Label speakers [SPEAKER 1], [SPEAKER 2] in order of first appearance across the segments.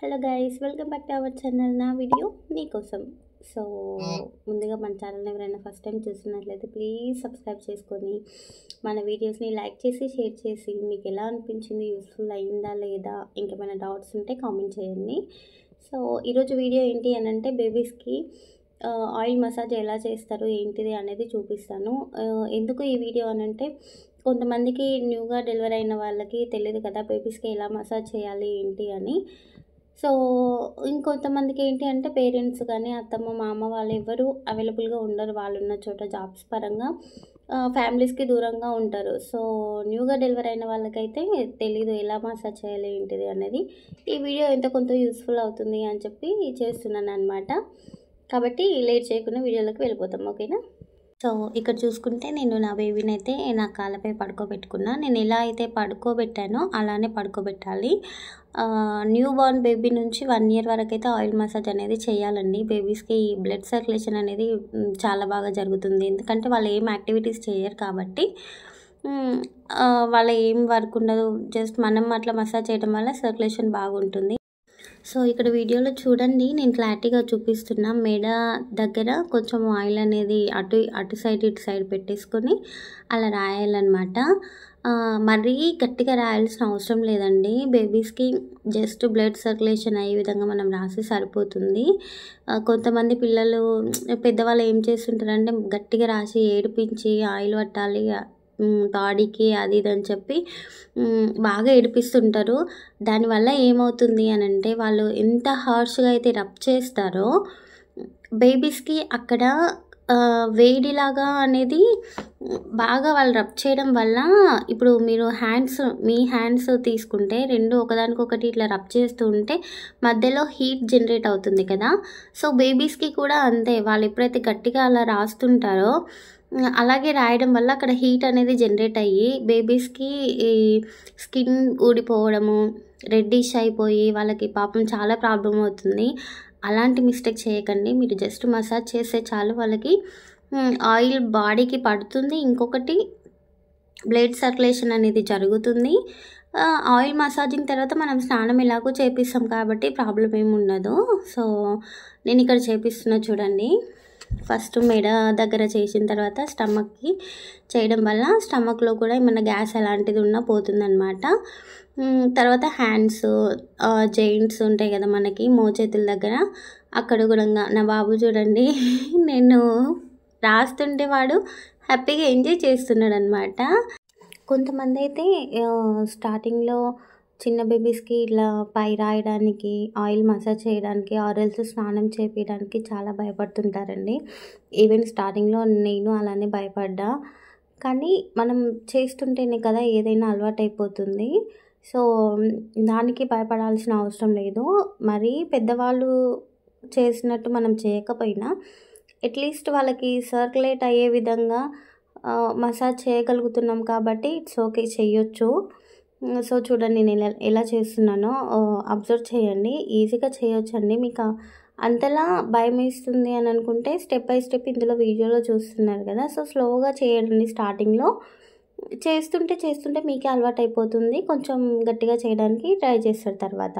[SPEAKER 1] Hello guys, welcome back to our channel. నా video నీకోసం. So ముందుగా మన ఛానల్ని ఎవరైనా ఫస్ట్ టైం చూస్తున్నట్లయితే ప్లీజ్ సబ్స్క్రైబ్ చేసుకొని మన వీడియోస్ని లైక్ చేసి షేర్ చేసి మీకు ఎలా అనిపించింది, యూస్ఫుల్ అయిందా లేదా, ఇంకేమైనా డౌట్స్ ఉంటే కామెంట్ చేయండి. సో ఈరోజు వీడియో ఏంటి అని అంటే బేబీస్కి ఆయిల్ మసాజ్ ఎలా చేస్తారు ఏంటిది అనేది చూపిస్తాను. ఎందుకు ఈ వీడియో అని అంటే కొంతమందికి న్యూగా డెలివరీ అయిన వాళ్ళకి తెలియదు కదా బేబీస్కి ఎలా మసాజ్ చేయాలి ఏంటి అని. సో ఇంకొంతమందికి ఏంటి అంటే పేరెంట్స్ కానీ అత్తమ్మ మామ వాళ్ళు ఎవరు అవైలబుల్గా ఉండరు, వాళ్ళు ఉన్న చోట జాబ్స్ పరంగా ఫ్యామిలీస్కి దూరంగా ఉంటారు. సో న్యూగా డెలివరీ అయిన వాళ్ళకైతే తెలీదు ఎలా మసాజ్ చేయాలి ఏంటిది అనేది. ఈ వీడియో ఎంత కొంత యూస్ఫుల్ అవుతుంది అని చెప్పి చేస్తున్నాను అనమాట. కాబట్టి లేట్ చేయకుండా వీడియోలోకి వెళ్ళిపోతాం, ఓకేనా. సో ఇక్కడ చూసుకుంటే నేను నా బేబీని అయితే నా కాళ్ళపై పడుకోబెట్టుకున్నా. నేను ఎలా అయితే పడుకోబెట్టానో అలానే పడుకోబెట్టాలి. న్యూ బార్న్ బేబీ నుంచి 1 year వరకు అయితే ఆయిల్ మసాజ్ అనేది చేయాలండి. బేబీస్కి బ్లడ్ సర్క్యులేషన్ అనేది చాలా బాగా జరుగుతుంది, ఎందుకంటే వాళ్ళు ఏం యాక్టివిటీస్ చేయరు కాబట్టి. వాళ్ళ ఏం వర్క్ ఉండదు, జస్ట్ మనం అట్లా మసాజ్ చేయడం వల్ల సర్క్యులేషన్ బాగుంటుంది. సో ఇక్కడ వీడియోలో చూడండి, నేను క్లారిటీగా చూపిస్తున్నా. మెడ దగ్గర కొంచెం ఆయిల్ అనేది అటు సైడ్ ఇటు సైడ్ పెట్టేసుకొని అలా రాయాలన్నమాట. మరీ గట్టిగా రాయాల్సిన అవసరం లేదండి. బేబీస్కి జస్ట్ బ్లడ్ సర్క్యులేషన్ అయ్యే విధంగా మనం రాసి సరిపోతుంది. కొంతమంది పిల్లలు పెద్దవాళ్ళు ఏం చేస్తుంటారంటే గట్టిగా రాసి ఏడిపించి ఆయిల్ పట్టాలి బాడీకి అది ఇది అని చెప్పి బాగా ఏడిపిస్తుంటారు. దానివల్ల ఏమవుతుంది అని అంటే వాళ్ళు ఎంత హార్ష్గా అయితే రబ్ చేస్తారో బేబీస్కి అక్కడ వేడిలాగా అనేది బాగా వాళ్ళు రబ్ చేయడం వల్ల, ఇప్పుడు మీరు మీ హ్యాండ్స్ తీసుకుంటే రెండు ఒకదానికొకటి ఇట్లా రబ్ చేస్తూ ఉంటే మధ్యలో హీట్ జనరేట్ అవుతుంది కదా. సో బేబీస్కి కూడా అంతే, వాళ్ళు ఎప్పుడైతే గట్టిగా అలా రాస్తుంటారో అలాగే రాయడం వల్ల అక్కడ హీట్ అనేది జనరేట్ అయ్యి బేబీస్కి ఈ స్కిన్ ఊడిపోవడము, రెడ్డిష్ అయిపోయి వాళ్ళకి పాపం చాలా ప్రాబ్లం అవుతుంది. అలాంటి మిస్టేక్ చేయకండి. మీరు జస్ట్ మసాజ్ చేస్తే చాలు, వాళ్ళకి ఆయిల్ బాడీకి పడుతుంది. ఇంకొకటి బ్లడ్ సర్క్యులేషన్ అనేది జరుగుతుంది. ఆయిల్ మసాజింగ్ తర్వాత మనం స్నానం ఎలాగో చేపిస్తాం కాబట్టి ప్రాబ్లం ఏమి ఉండదు. సో నేను ఇక్కడ చేపిస్తున్నా చూడండి. ఫస్ట్ మెడ దగ్గర చేసిన తర్వాత స్టమక్కి చేయడం వల్ల స్టమక్లో కూడా ఏమన్నా గ్యాస్ అలాంటిది ఉన్నా పోతుందన్నమాట. తర్వాత హ్యాండ్స్ జాయింట్స్ ఉంటాయి కదా మనకి మోచేతుల దగ్గర, అక్కడ కూడా నా బాబు చూడండి నేను రాస్తుంటే వాడు హ్యాపీగా ఎంజాయ్ చేస్తున్నాడు అనమాట. కొంతమంది అయితే స్టార్టింగ్లో చిన్న బేబీస్కి ఇట్లా పై రాయడానికి, ఆయిల్ మసాజ్ చేయడానికి, ఆరెల్స్ స్నానం చేపించడానికి చాలా భయపడుతుంటారండి. ఈవెన్ స్టార్టింగ్లో నేను అలానే భయపడ్డా, కానీ మనం చేస్తుంటేనే కదా ఏదైనా అలవాటు అయిపోతుంది. సో దానికి భయపడాల్సిన అవసరం లేదు. మరి పెద్దవాళ్ళు చేసినట్టు మనం చేయకపోయినా అట్లీస్ట్ వాళ్ళకి సర్క్యులేట్ అయ్యే విధంగా మసాజ్ చేయగలుగుతున్నాం కాబట్టి ఇట్స్ ఓకే, చేయొచ్చు. సో చూడండి నేను ఎలా చేస్తున్నానో అబ్జర్వ్ చేయండి. ఈజీగా చేయొచ్చండి. మీకు అంతలా భయం వేస్తుంది అని అనుకుంటే స్టెప్ బై స్టెప్ ఇందులో వీడియోలో చూస్తున్నారు కదా, సో స్లోగా చేయండి. స్టార్టింగ్లో చేస్తుంటే మీకే అలవాటు అయిపోతుంది. కొంచెం గట్టిగా చేయడానికి ట్రై చేస్తారు తర్వాత.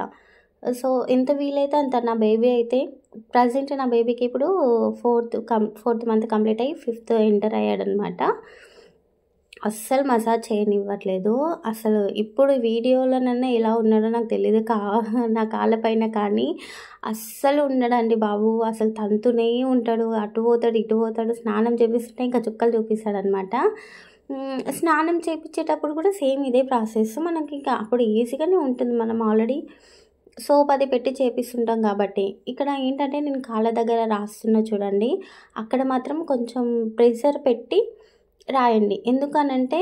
[SPEAKER 1] సో ఎంత వీలైతే అంత. నా బేబీ అయితే ప్రజెంట్ నా బేబీకి ఇప్పుడు 4th month కంప్లీట్ అయ్యి 5th ఎంటర్ అయ్యాడనమాట. అస్సలు మసాజ్ చేయనివ్వట్లేదు. అసలు ఇప్పుడు వీడియోలోనన్నా ఎలా ఉన్నాడో నాకు తెలియదు, నా కాళ్ళపైన కానీ అస్సలు ఉండడండి బాబు. అసలు తంతునే ఉంటాడు, అటు పోతాడు ఇటు పోతాడు. స్నానం చేపిస్తుంటే ఇంకా చుక్కలు చూపిస్తాడనమాట. స్నానం చేయించేటప్పుడు కూడా సేమ్ ఇదే ప్రాసెస్. మనకి ఇంకా అప్పుడు ఈజీగానే ఉంటుంది, మనం ఆల్రెడీ సోప్ అది పెట్టి చేపిస్తుంటాం కాబట్టి. ఇక్కడ ఏంటంటే నేను కాళ్ళ దగ్గర రాస్తున్నా చూడండి, అక్కడ మాత్రం కొంచెం ప్రెషర్ పెట్టి రాయండి. ఎందుకనంటే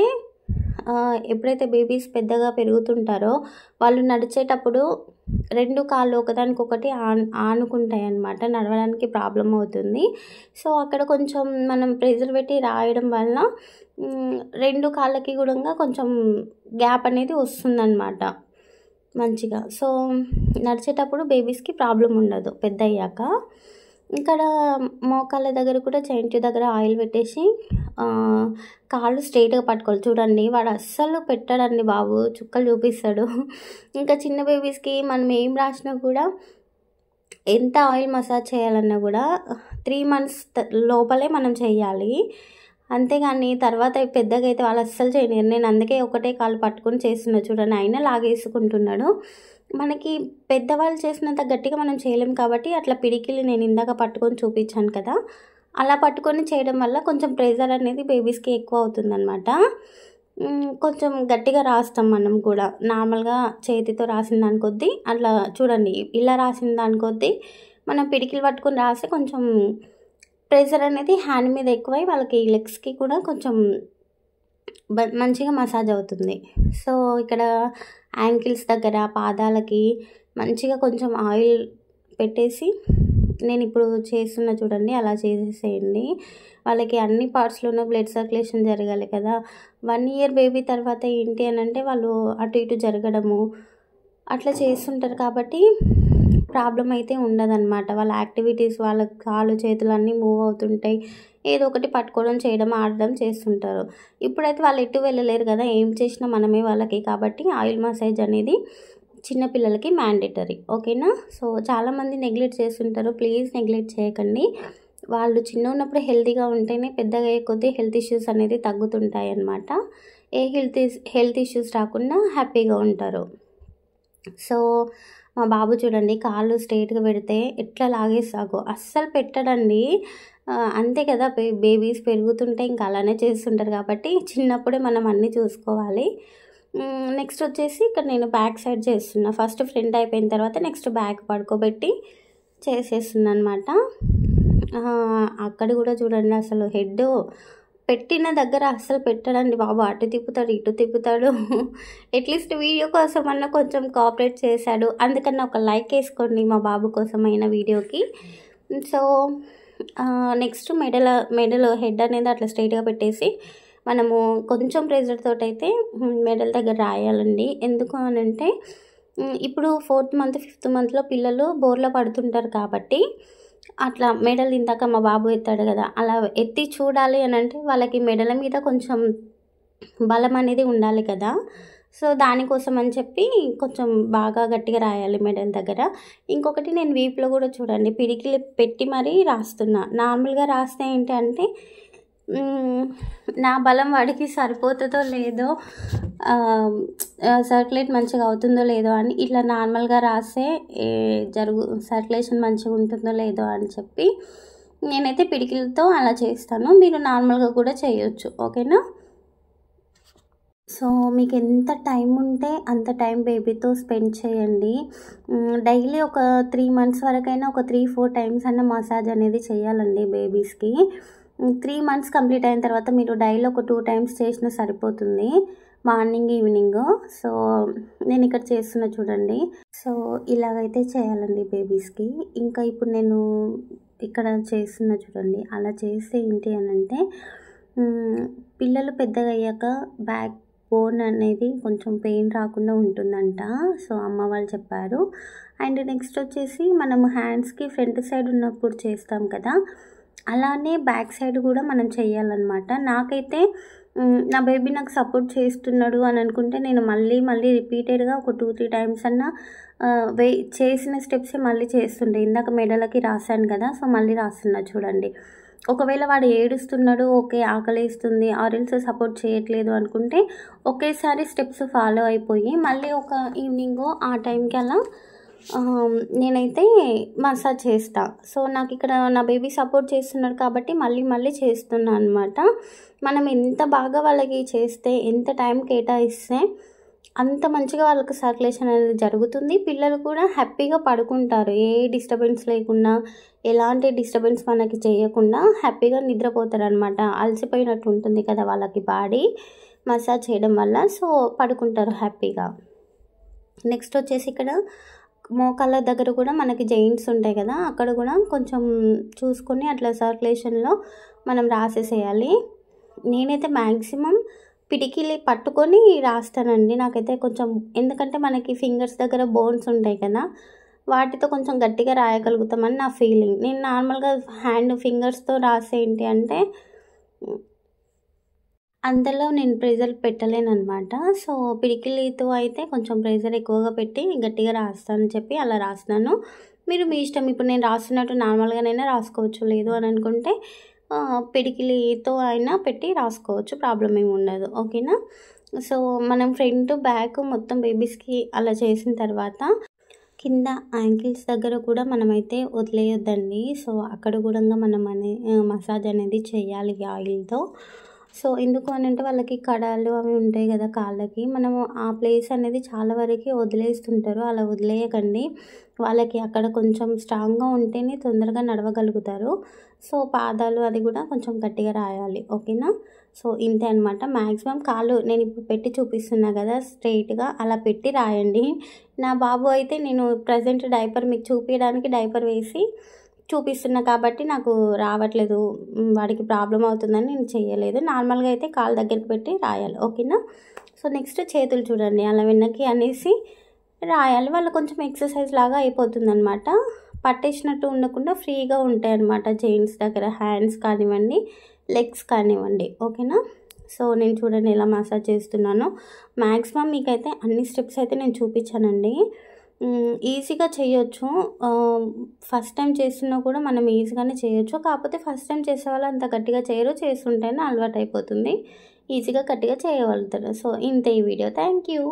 [SPEAKER 1] ఎప్పుడైతే బేబీస్ పెద్దగా పెరుగుతుంటారో వాళ్ళు నడిచేటప్పుడు 2 కాళ్ళు ఒకదానికొకటి ఆనుకుంటాయి అన్నమాట, నడవడానికి ప్రాబ్లం అవుతుంది. సో అక్కడ కొంచెం మనం ప్రెషర్ పెట్టి రాయడం వల్ల 2 కాళ్ళకి కూడా కొంచెం గ్యాప్ అనేది వస్తుందన్నమాట మంచిగా. సో నడిచేటప్పుడు బేబీస్కి ప్రాబ్లం ఉండదు పెద్ద అయ్యాక. ఇక్కడ మోకాళ్ళ దగ్గర కూడా జాయింట్ దగ్గర ఆయిల్ పెట్టేసి కాళ్ళు స్ట్రైట్గా పట్టుకోవాలి. చూడండి వాడు అస్సలు పెట్టాడండి బాబు, చుక్కలు చూపిస్తాడు. ఇంకా చిన్న బేబీస్కి మనం ఏం రాసినా కూడా, ఎంత ఆయిల్ మసాజ్ చేయాలన్నా కూడా 3 మంత్స్ లోపలే మనం చేయాలి. అంతేగాని తర్వాత పెద్దగా అయితే వాళ్ళు అస్సలు చేయలేరు. నేను అందుకే ఒకటే కాలు పట్టుకొని చేస్తున్నా చూడండి, అయినా లాగేసుకుంటున్నాడు. మనకి పెద్దవాళ్ళు చేసినంత గట్టిగా మనం చేయలేం కాబట్టి అట్లా పిడికిలి నేను ఇందాక పట్టుకొని చూపించాను కదా, అలా పట్టుకొని చేయడం వల్ల కొంచెం ప్రెజర్ అనేది బేబీస్కి ఎక్కువ అవుతుందన్నమాట. కొంచెం గట్టిగా రాస్తాం మనం కూడా. నార్మల్గా చేతితో రాసిన దాని కొద్దీ అట్లా చూడండి, ఇలా రాసిన దాని కొద్దీ మనం పిడికిలు పట్టుకొని రాస్తే కొంచెం ప్రెషర్ అనేది హ్యాండ్ మీద ఎక్కువై వాళ్ళకి లెగ్స్కి కూడా కొంచెం మంచిగా మసాజ్ అవుతుంది. సో ఇక్కడ యాంకిల్స్ దగ్గర పాదాలకి మంచిగా కొంచెం ఆయిల్ పెట్టేసి నేను ఇప్పుడు చేస్తున్నా చూడండి, అలా చేసేసేయండి. వాళ్ళకి అన్ని పార్ట్స్లోనూ బ్లడ్ సర్క్యులేషన్ జరగాలి కదా. 1 ఇయర్ బేబీ తర్వాత ఏంటి అని అంటే వాళ్ళు అటు ఇటు జరగడము అట్లా చేస్తుంటారు కాబట్టి ప్రాబ్లం అయితే ఉండదన్నమాట. వాళ్ళ యాక్టివిటీస్, వాళ్ళ కాళ్ళు చేతులు అన్నీ మూవ్ అవుతుంటాయి, ఏదో ఒకటి పట్టుకోవడం చేయడం ఆడడం చేస్తుంటారు. ఇప్పుడైతే వాళ్ళు ఎటు వెళ్ళలేరు కదా, ఏం చేసినా మనమే వాళ్ళకి. కాబట్టి ఆయిల్ మసాజ్ అనేది చిన్నపిల్లలకి మ్యాండేటరీ, ఓకేనా. సో చాలామంది నెగ్లెక్ట్ చేస్తుంటారు, ప్లీజ్ నెగ్లెక్ట్ చేయకండి. వాళ్ళు చిన్న ఉన్నప్పుడు హెల్తీగా ఉంటేనే పెద్దగా అయ్యే కొద్దీ హెల్త్ ఇష్యూస్ అనేది తగ్గుతుంటాయి అన్నమాట. ఏ హెల్త్ ఇష్యూస్ రాకుండా హ్యాపీగా ఉంటారు. సో మా బాబు చూడండి, కాళ్ళు స్ట్రైట్గా పెడితే ఎట్లా లాగేస్తాగో, అస్సలు పెట్టడండి. అంతే కదా, బేబీస్ పెరుగుతుంటే ఇంకా అలానే చేస్తుంటారు కాబట్టి చిన్నప్పుడే మనం అన్నీ చూసుకోవాలి. నెక్స్ట్ వచ్చేసి ఇక్కడ నేను బ్యాక్ సైడ్ చేస్తున్నా. ఫస్ట్ ఫ్రంట్ అయిపోయిన తర్వాత నెక్స్ట్ బ్యాక్ పడుకోబెట్టి చేసేస్తున్నా అనమాట. అక్కడ కూడా చూడండి, అసలు హెడ్ పెట్టిన దగ్గర అస్సలు పెట్టడండి బాబు, అటు తిప్పుతాడు ఇటు తిప్పుతాడు. అట్లీస్ట్ వీడియో కోసం అన్న కొంచెం కోఆపరేట్ చేశాడు, అందుకన్నా ఒక లైక్ వేసుకోండి మా బాబు కోసమైన వీడియోకి. సో నెక్స్ట్ మెడలో హెడ్ అనేది అట్లా స్ట్రైట్గా పెట్టేసి మనము కొంచెం ప్రెజర్ తోటి అయితే మెడల్ దగ్గర రాయాలండి. ఎందుకు అని అంటే ఇప్పుడు 4th మంత్ 5th మంత్లో పిల్లలు బోర్లో పడుతుంటారు కాబట్టి అట్లా మెడల్ ఇందాక మా బాబు ఎత్తాడు కదా, అలా ఎత్తి చూడాలి అని అంటే వాళ్ళకి మెడల మీద కొంచెం బలం అనేది ఉండాలి కదా. సో దానికోసం అని చెప్పి కొంచెం బాగా గట్టిగా రాయాలి మెడల్ దగ్గర. ఇంకొకటి నేను వీపులో కూడా చూడండి పిడికిలు పెట్టి మరీ రాస్తున్నా. నార్మల్గా రాస్తే ఏంటి అంటే నా బలం వాడికి సరిపోతుందో లేదో, సర్క్యులేట్ మంచిగా అవుతుందో లేదో అని ఇట్లా నార్మల్గా రాస్తే సర్క్యులేషన్ మంచిగా ఉంటుందో లేదో అని చెప్పి నేనైతే పిడికిలతో అలా చేస్తాను. మీరు నార్మల్గా కూడా చేయొచ్చు, ఓకేనా. సో మీకు ఎంత టైం ఉంటే అంత టైం బేబీతో స్పెండ్ చేయండి. డైలీ ఒక 3 మంత్స్ వరకైనా ఒక 3-4 టైమ్స్ అన్న మసాజ్ అనేది చేయాలండి బేబీస్కి. 3 మంత్స్ కంప్లీట్ అయిన తర్వాత మీరు డైలీ ఒక 2 టైమ్స్ చేసినా సరిపోతుంది, మార్నింగ్ ఈవినింగ్. సో నేను ఇక్కడ చేస్తున్నా చూడండి. సో ఇలాగైతే చేయాలండి బేబీస్కి. ఇంకా ఇప్పుడు నేను ఇక్కడ చేస్తున్నా చూడండి, అలా చేస్తే ఏంటి అని అంటే పిల్లలు పెద్దగా అయ్యాక బ్యాక్ బోన్ అనేది కొంచెం పెయిన్ రాకుండా ఉంటుందంట. సో అమ్మ వాళ్ళు చెప్పారు. అండ్ నెక్స్ట్ వచ్చేసి మనము హ్యాండ్స్కి ఫ్రంట్ సైడ్ ఉన్నప్పుడు చేస్తాం కదా, అలానే బ్యాక్ సైడ్ కూడా మనం చేయాలన్నమాట. నాకైతే నా బేబీ నాకు సపోర్ట్ చేస్తున్నాడు అని అనుకుంటే నేను మళ్ళీ రిపీటెడ్గా ఒక 2-3 టైమ్స్ అన్నా చేసిన స్టెప్సే మళ్ళీ చేస్తుండే. ఇందాక మెడలకి రాశాను కదా, సో మళ్ళీ రాస్తున్నా చూడండి. ఒకవేళ వాడు ఏడుస్తున్నాడు, ఓకే ఆకలిస్తుంది ఆరెల్స్ సపోర్ట్ చేయట్లేదు అనుకుంటే ఒకేసారి స్టెప్స్ ఫాలో అయిపోయి మళ్ళీ ఒక ఈవినింగ్ ఆ టైంకి అలా నేనైతే మసాజ్ చేస్తా. సో నాకు ఇక్కడ నా బేబీ సపోర్ట్ చేస్తున్నాడు కాబట్టి మళ్ళీ చేస్తున్నాను అనమాట. మనం ఎంత బాగా వాళ్ళకి చేస్తే, ఎంత టైం కేటాయిస్తే అంత మంచిగా వాళ్ళకి సర్క్యులేషన్ అనేది జరుగుతుంది. పిల్లలు కూడా హ్యాపీగా పడుకుంటారు, ఏ డిస్టర్బెన్స్ లేకుండా, ఎలాంటి డిస్టర్బెన్స్ మనకి చేయకుండా హ్యాపీగా నిద్రపోతారు అనమాట. అలసిపోయినట్టు ఉంటుంది కదా వాళ్ళకి బాడీ మసాజ్ చేయడం వల్ల, సో పడుకుంటారు హ్యాపీగా. నెక్స్ట్ వచ్చేసి ఇక్కడ మోకాళ్ళ దగ్గర కూడా మనకి జెయింట్స్ ఉంటాయి కదా, అక్కడ కూడా కొంచెం చూసుకొని అట్లా సర్క్యులేషన్లో మనం రాసేసేయాలి. నేనైతే మ్యాక్సిమం పిడికిలి పట్టుకొని రాస్తానండి. నాకైతే కొంచెం, ఎందుకంటే మనకి ఫింగర్స్ దగ్గర బోన్స్ ఉంటాయి కదా, వాటితో కొంచెం గట్టిగా రాయగలుగుతామని నా ఫీలింగ్. నేను నార్మల్గా ఫింగర్స్తో రాసే ఏంటి అంటే అంతలో నేను ప్రెజర్ పెట్టలేననమాట. సో, పిడికిలితో అయితే కొంచెం ప్రెజర్ ఎక్కువగా పెట్టి గట్టిగా రాస్తానని చెప్పి అలా రాస్తున్నాను. మీరు మీ ఇష్టం. ఇప్పుడు నేను రాస్తున్నట్టు నార్మల్‌గానైనా రాసుకోవచ్చు. లేదు అని అనుకుంటే పిడికిలితో అయినా పెట్టి రాసుకోవచ్చు. ప్రాబ్లమ్ ఏమి ఉండదు. ఓకేనా? సో, మనం ఫ్రంట్, బ్యాక్ మొత్తం బేబీస్‌కి అలా చేసిన తర్వాత కింద యాంకిల్స్ దగ్గర కూడా మనమైతే వదిలేయొద్దండి. సో, అక్కడ గూడంగా మనం మసాజ్ అనేది చేయాలి ఆయిల్‌తో. సో, ఎందుకు అనంటే వాళ్ళకి కడాలు అవి ఉంటాయి గదా కాళ్ళకి. మనము ఆ ప్లేస్ అనేది చాలా వరకి వదిలేస్తుంటారు. అలా వదిలేయకండి. వాళ్ళకి అక్కడ కొంచెం స్ట్రాంగ్‌గా ఉంటేనే తొందరగా నడవగలుగుతారు. సో, పాదాలు అది గూడా కొంచెం గట్టిగా రాయాలి. ఓకేనా? సో, ఇంతే అనమాట. మాక్సిమం కాళ్ళు నేనిప్పుడు పెట్టి చూపిస్తున్నా గదా స్ట్రెయిట్‌గా అలా పెట్టి రాయండి. నా బాబు అయితే నేను ప్రెజెంట్ డైపర్ మీకు చూపియడానికి డైపర్ వేసి చూపిస్తున్నా కాబట్టి నాకు రావట్లేదు. వాడికి ప్రాబ్లమ్ అవుతుందని నేను చెయ్యలేదు. నార్మల్‌గా అయితే కాలు దగ్గరికి పెట్టి రాయాలి. ఓకేనా? సో, నెక్స్ట్ చేతులు చూడండి. అలా వెనక్కి అనేసి రాయాలి. వాళ్ళు కొంచెం ఎక్సర్సైజ్ లాగా అయిపోతుందనమాట. పట్టేసినట్టు ఉండకుండా ఫ్రీగా ఉంటాయన్నమాట జెయింట్స్ దగ్గర. హ్యాండ్స్ కానివ్వండి, లెగ్స్ కానివ్వండి. ఓకేనా? సో, నేను చూడండి ఎలా మసాజ్ చేస్తున్నానో. మ్యాక్సిమం మీకైతే అన్ని స్టెప్స్ అయితే నేను చూపించానండి. ఈజీగా చేయొచ్చు. ఫస్ట్ టైం చేస్తున్నా కూడా మనం ఈజీగానే చేయొచ్చు. కాకపోతే ఫస్ట్ టైం చేసేవాళ్ళు అంత గట్టిగా చేయరు. చేస్తుంటేనే అలవాటయిపోతుంది. ఈజీగా గట్టిగా చేయగలుగుతారు. సో, ఇంతే ఈ వీడియో. Thank you.